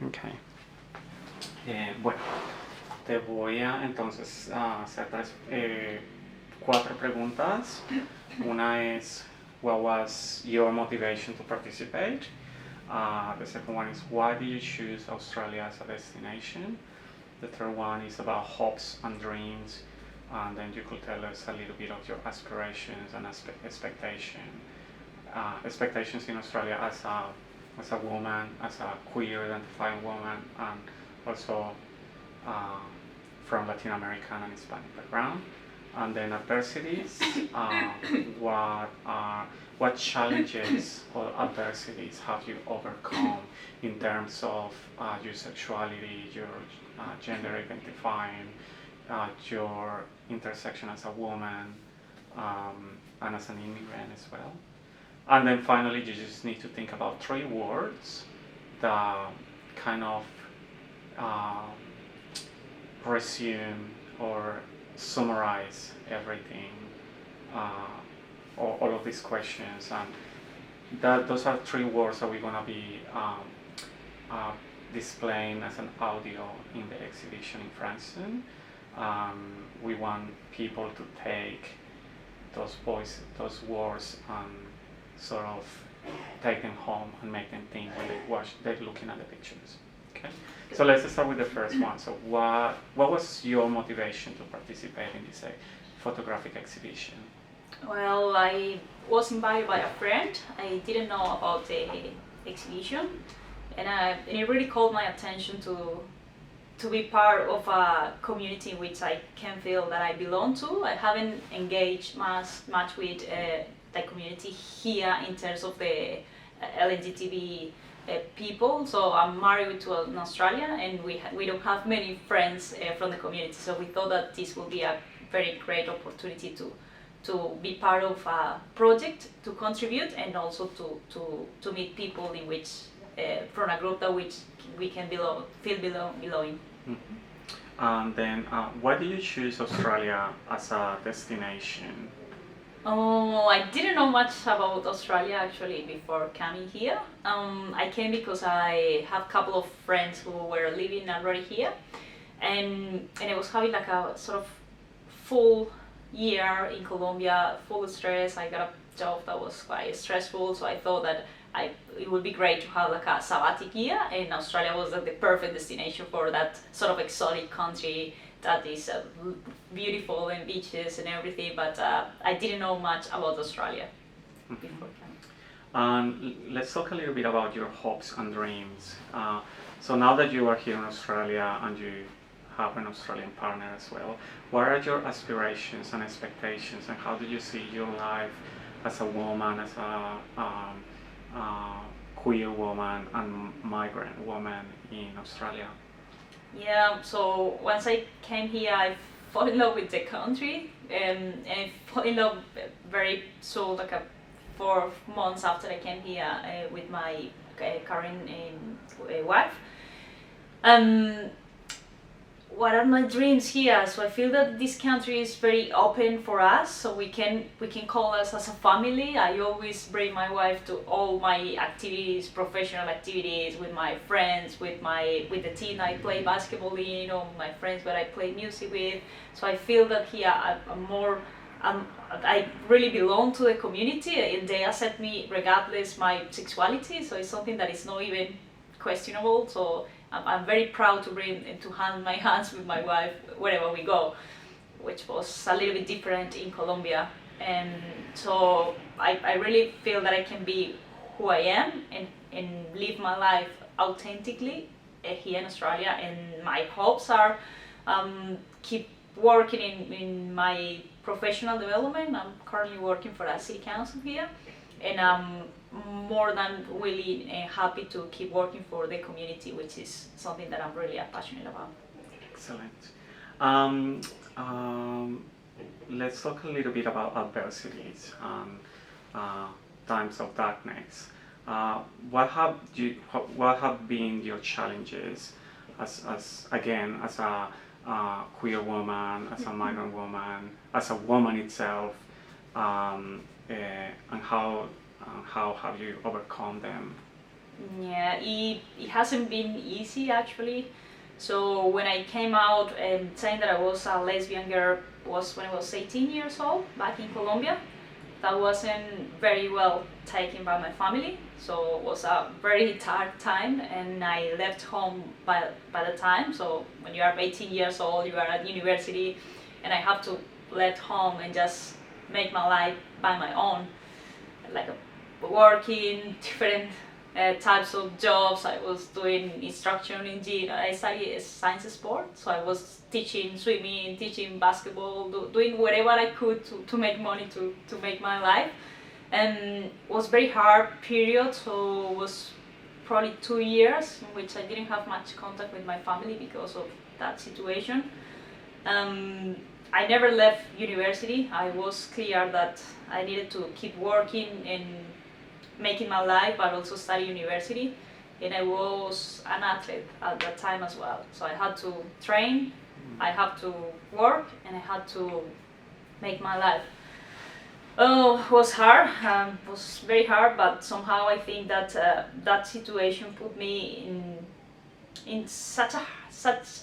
Okay. Bueno, te voy a entonces a hacer cuatro preguntas. Una es, what was your motivation to participate? The second one is, why did you choose Australia as a destination? The third one is about hopes and dreams, and then you could tell us a little bit of your aspirations and expectations in Australia as a woman, as a queer identifying woman, and also from Latin American and Hispanic background. And then adversities, what challenges or adversities have you overcome in terms of your sexuality, your gender identifying, your intersection as a woman, and as an immigrant as well. And then finally, you just need to think about 3 words that kind of resume or summarize everything, all of these questions. And those are 3 words that we're going to be displaying as an audio in the exhibition in Frankston. We want people to take those words and sort of take them home and make them think when they're looking at the pictures. Okay, so let's start with the first one. So what was your motivation to participate in this photographic exhibition? Well, I was invited by a friend. I didn't know about the exhibition, and it really called my attention to be part of a community in which I can feel that I belong to. I haven't engaged much with the community here in terms of the LGTB people. So I'm married to an Australian, and we don't have many friends from the community. So we thought that this would be a very great opportunity to be part of a project, to contribute, and also to meet people in which from a group that which we can feel belonging. Mm-hmm. And then, why did you choose Australia as a destination? Oh, I didn't know much about Australia actually before coming here. I came because I have a couple of friends who were living already here, and I was having like a sort of full year in Colombia, full stress. I got a job that was quite stressful, so I thought that it would be great to have like a sabbatic year, and Australia was like the perfect destination for that sort of exotic country that is beautiful and beaches and everything, but I didn't know much about Australia before coming. Let's talk a little bit about your hopes and dreams. So now that you are here in Australia and you have an Australian partner as well, what are your aspirations and expectations, and how do you see your life as a woman, as a queer woman and migrant woman in Australia? Yeah, so once I came here, I fell in love with the country, and I fell in love very soon, like 4 months after I came here with my current wife. What are my dreams here? So I feel that this country is very open for us, so we can call us as a family. I always bring my wife to all my activities, professional activities, with my friends, with the team I play basketball in, or my friends that I play music with. So I feel that here I really belong to the community, and they accept me regardless my sexuality. So it's something that is not even questionable. So I'm very proud to hand my hands with my wife wherever we go, which was a little bit different in Colombia. And so I really feel that I can be who I am and live my life authentically here in Australia. And my hopes are keep working in my professional development. I'm currently working for a city council here, and I'm more than willing and happy to keep working for the community, which is something that I'm really passionate about. Excellent. Let's talk a little bit about adversities and times of darkness. What have been your challenges as a queer woman, as a migrant woman, as a woman itself, and how have you overcome them? Yeah, it hasn't been easy actually. So when I came out and saying that I was a lesbian girl was when I was 18 years old back in Colombia. That wasn't very well taken by my family, so it was a very dark time, and I left home by the time. So when you are 18 years old, you are at university, and I have to left home and just make my life by my own, like working different types of jobs. I was doing instruction in gym. I studied science sport, so I was teaching swimming, teaching basketball, doing whatever I could to make money to make my life. And it was very hard period, so it was probably 2 years in which I didn't have much contact with my family because of that situation. I never left university. I was clear that I needed to keep working and making my life, but also study university. And I was an athlete at that time as well. So I had to train, I had to work, and I had to make my life. Oh, it was hard. It was very hard, but somehow I think that that situation put me in such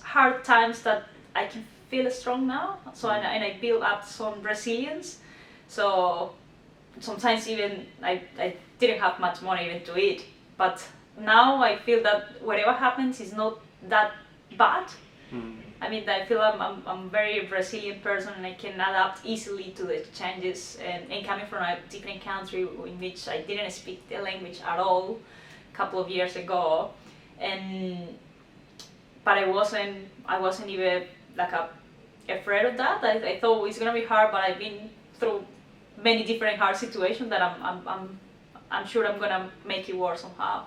hard times that I can feel strong now. So and I built up some resilience. So sometimes even I didn't have much money even to eat, but now I feel that whatever happens is not that bad. I mean, I feel I'm a very resilient person and I can adapt easily to the changes. And coming from a different country in which I didn't speak the language at all a couple of years ago, but I wasn't even like afraid of that. I thought it's gonna be hard, but I've been through many different hard situations that I'm sure I'm gonna make it work somehow.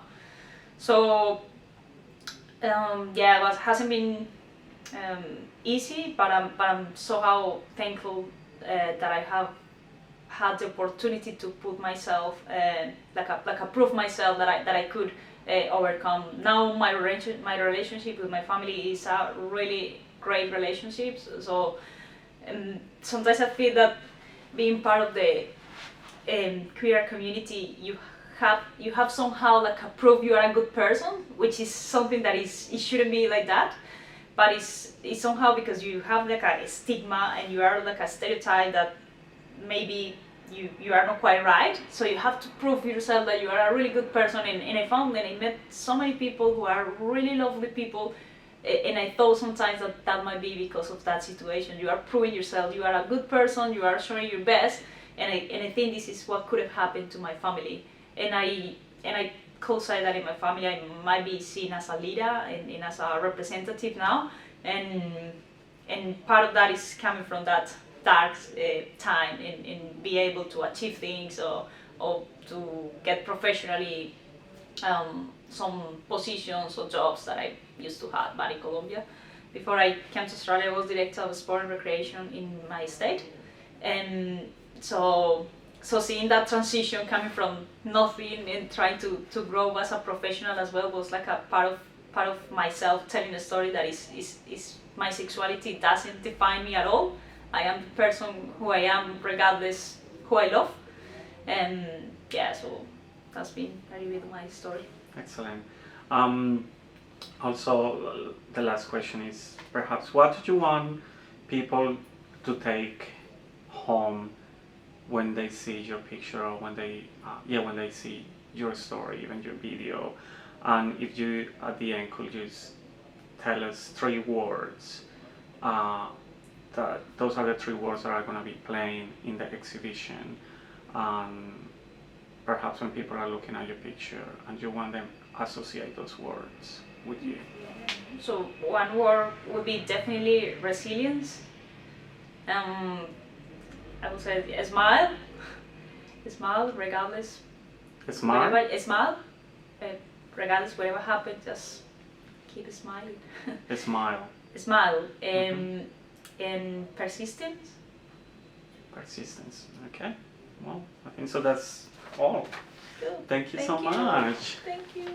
So yeah, it hasn't been easy, but I'm somehow thankful that I have had the opportunity to put myself like prove myself that I could overcome. Now my relationship with my family is a really great relationship. So sometimes I feel that being part of the queer community, you have somehow like a proof you are a good person, which is something that it shouldn't be like that, but it's somehow because you have like a stigma and you are like a stereotype that maybe you are not quite right. So you have to prove yourself that you are a really good person. And I found that I met so many people who are really lovely people. And I thought sometimes that might be because of that situation. You are proving yourself, you are a good person, you are showing your best, and I think this is what could have happened to my family. And I could say that in my family I might be seen as a leader and as a representative now, and part of that is coming from that dark time and be able to achieve things or to get professionally some positions or jobs that I used to have back in Colombia. Before I came to Australia, I was director of sport and recreation in my state, and so seeing that transition coming from nothing and trying to grow as a professional as well was like a part of myself telling a story that is my sexuality doesn't define me at all. I am the person who I am regardless who I love, and yeah, so that's been a little bit my story. Excellent. Also, the last question is perhaps what do you want people to take home when they see your picture or when they see your story, even your video? And if you at the end could just tell us 3 words, that those are the 3 words that are going to be playing in the exhibition. Perhaps when people are looking at your picture and you want them to associate those words with you. So one word would be definitely resilience. I would say a smile. A smile regardless. A smile? Regardless whatever happens, just keep smiling. A smile. A smile. And persistence. Persistence. Okay. Well, I think so that's all. Cool. Thank you so much. Thank you.